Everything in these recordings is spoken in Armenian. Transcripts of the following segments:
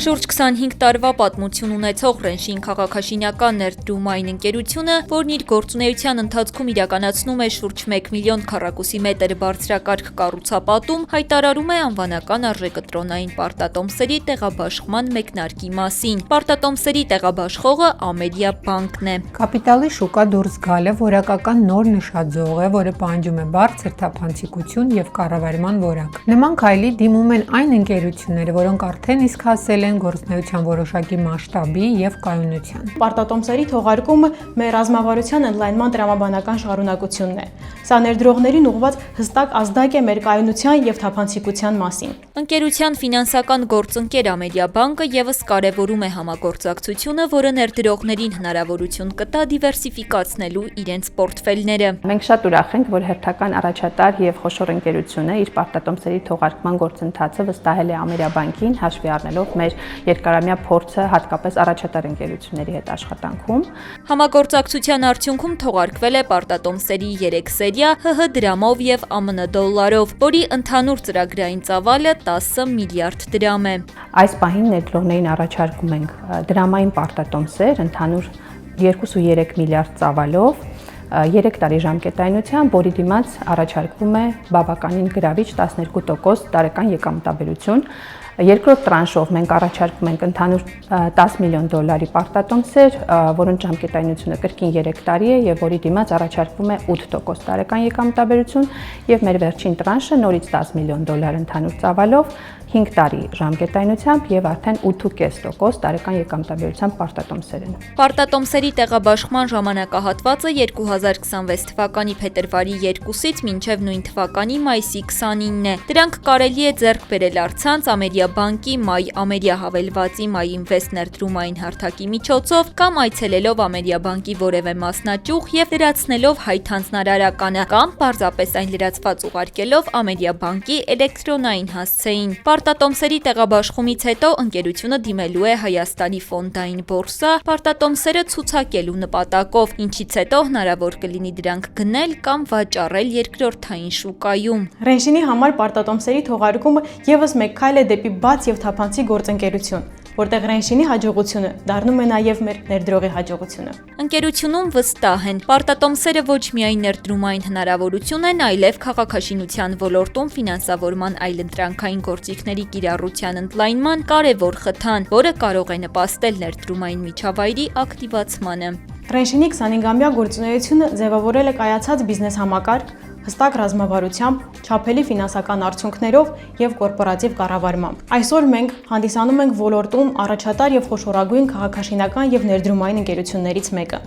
Շուրջ 25 տարվա պատմություն ունեցող Ռենշին քաղաքաշինական ներդրումային ընկերությունը, որն իր գործունեության ընթացքում իրականացնում է շուրջ 1 միլիոն քառակուսի մետր բարձրակարգ կառուցապատում, հայտարարում է անվանական արժեկտրոնային պարտատոմսերի տեղաբաշխման մեկնարկի մասին։ Պարտատոմսերի տեղաբաշխողը Ամերիա բանկն է։ Կապիտալի շուկա դուրս գալը որակական նոր նշաձող է, որը պահանջում է բարձր թափանցիկություն եւ կառավարման որակ։ Նման քայլի դիմում են այն ընկերությունները, որոնք արդեն իսկ հասել են գործունեության որոշակի մասշտաբի եւ կայունության։ Պարտատոմսերի թողարկումը մեր ռազմավարության ընդլայնման տրամաբանական շարունակությունն է։ Սա ներդրողներին ուղղված հստակ ազդակ է մեր կայունության եւ թափանցիկության մասին։ Ընկերության ֆինանսական գործընկեր Ամերիա բանկը եւս կարևորում է համագործակցությունը, որը ներդրողներին հնարավորություն կտա դիվերսիֆիկացնելու իրենց պորտֆելները։ Մենք շատ ուրախ ենք, որ հերթական առաջատար եւ խոշոր ընկերությունը իր պարտատոմսերի թողարկման գործընթացը վստահել է Ամերիա բանկին, հաշվի առնելով մեր երկարամյա փորձը հատկապես առաջատար ընկերությունների հետ աշխատանքում։ Համագործակցության արդյունքում թողարկվել է պարտատոմսերի 3 սերիա ՀՀ դրամով եւ ԱՄՆ դոլարով, որի ընդհանուր ծրագրային ծավալը 10 միլիարդ դրամ է։ Այս պահին ներդրողներին առաջարկում ենք դրամային պարտատոմսեր ընդհանուր 2.3 միլիարդ ծավալով 3 տարի ժամկետայնությամբ, որի դիմաց առաջարկվում է բավականին գրավիչ 12% տարեկան եկամտաբերություն։ Երկրորդ տրանշով մենք առաջարկում ենք ընդհանուր 10 միլիոն դոլարի պարտատոմսեր, որոնց ժամկետայնությունը կրկին 3 տարի է եւ որի դիմաց առաջարկվում է 8% տարեկան եկամտաբերություն եւ մեր վերջին տրանշը նորից 10 միլիոն դոլար ընդհանուր ծավալով 5 տարի ժամկետայնությամբ եւ արդեն 8.5% տարեկան եկամտաբերությամբ պարտատոմսեր են։ Պարտատոմսերի տեղաբաշխման ժամանակահատվածը 2026 թվականի փետրվարի 2-ից մինչև նույն թվականի մայիսի 29-ն է։ Դրանք կարելի է ձեռք բերել առցանց Ամերիա բանկի My Ամերիա հավելվածի My Invest ներդրումային հարթակի միջոցով կամ այցելելով Ամերիա բանկի որևէ մասնաճյուղ եւ լրացնելով հայտ հանձնարարականը կամ պարզապես այն լրացված ուղարկելով Ամերիա բանկի էլեկտրոնային հասցեին։ Պարտատոմսերի տեղաբաշխումից հետո ընկերությունը դիմելու է Հայաստանի ֆոնդային բորսա պարտատոմսերը ցուցակելու նպատակով, ինչից հետո հնարավոր կլինի դրանք գնել կամ վաճառել երկրորդային շուկայում։ Ռենշինի համար պարտատոմսերի թողարկումը եւս մեկ քայլ է դեպի բաց եւ թափանցիկ գործընկերություն, որտեղ Ռենշինի հաջողությունը դառնում է նաև մեր ներդրողի հաջողությունը։ Ընկերությունում վստահ են, պարտատոմսերը ոչ միայն ներդրումային հնարավորություն են, այլև քաղաքաշինության ոլորտում ֆինանսավորման այլընտրանքային գործիքների կիրառության ընդլայնման կարևոր խթան, որը կարող է նպաստել ներդրումային միջավայրի ակտիվացմանը։ Ռենշինի 25-ամյա գործունեությունը ձևավորել է կայացած բիզնես համակարգ, հստակ ռազմավարությամբ, չափելի ֆինանսական արդյունքներով եւ կորպորատիվ կառավարմամբ։ Այսօր մենք հանդիսանում ենք ոլորտում առաջատար եւ խոշորագույն քաղաքաշինական եւ ներդրումային ընկերություններից մեկը։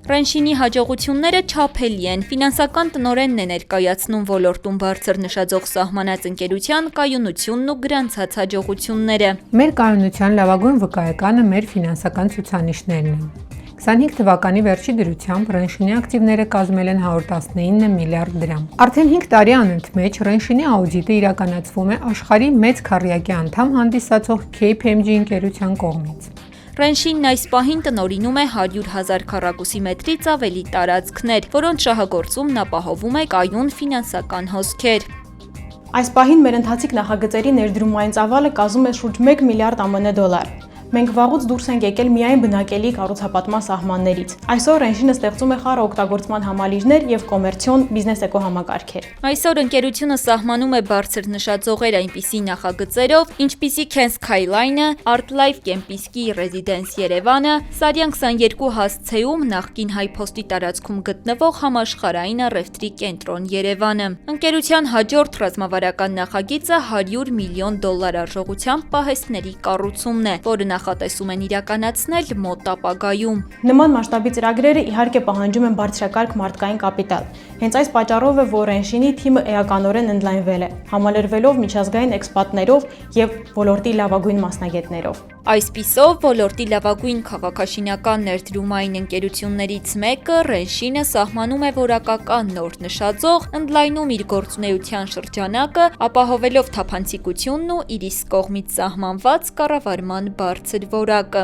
Ռենշինի հաջողությունները չափելի են, ֆինանսական տնօրենն է ներկայացնում ոլորտում բարձր նշաձող սահմանած ընկերության կայունությունն ու գրանցած հաջողությունները։ Մեր կայունության լավագույն վկայականը մեր ֆինանսական ցուցանիշներն են։ 25 թվականի վերջի դրությամբ Ռենշինի ակտիվները կազմել են 119 միլիարդ դրամ։ Արդեն 5 տարի անընդմեջ Ռենշինի աուդիտը իրականացվում է աշխարհի մեծ քառյակի անդամ հանդիսացող KPMG ընկերության կողմից։ Ռենշինն այս պահին տնօրինում է 100,000 քառակուսի մետրից ավելի տարածքներ, որոնց շահագործումն ապահովում է կայուն ֆինանսական հոսքեր։ Այս պահին մեր ընթացիկ նախագծերի ներդրումային ծավալը կազմում է շուրջ 1 միլիարդ ԱՄՆ դոլար։ Մենք վաղուց դուրս ենք եկել միայն բնակելի կառուցապատման սահմաններից։ Այսօր Ռենշինը ստեղծում է խառը օգտագործման համալիրներ եւ կոմերցիոն բիզնես էկոհամակարգեր։ Այսօր ընկերությունը սահմանում է բարձր նշաձողեր այնպիսի նախագծերով, ինչպիսիք են Skyline-ը, ArtLife Kempinski Residence Երևանը, Սարյան 22 հասցեում նախկին Հայփոստի տարածքում գտնվող համաշխարհային առևտրի կենտրոն Երևանը։ Ընկերության հաջորդ ռազմավարական նախագիծը 100 միլիոն դոլար արժողությամբ պահեստների կառուցումն է, որը նախատեսում են իրականացնել մոտ ապագայում։ Նման մասշտաբի ծրագրերը իհարկե պահանջում են բարձրակարգ մարդկային կապիտալ։ Հենց այս պատճառով է, որ Ռենշինի թիմը էականորեն ընդլայնվել է, համալրվելով միջազգային էքսպատներով եւ ոլորտի լավագույն մասնագետներով։ Այսպիսով, ոլորտի լավագույն քաղաքաշինական ներդրումային ընկերություններից մեկը Ռենշինը սահմանում է որակական նոր նշաձող, ընդլայնում իր գործունեության շրջանակը, ապահովելով թափանցիկությունն ու իր իսկ կողմից սահմանված կառավարման բարձր որակը։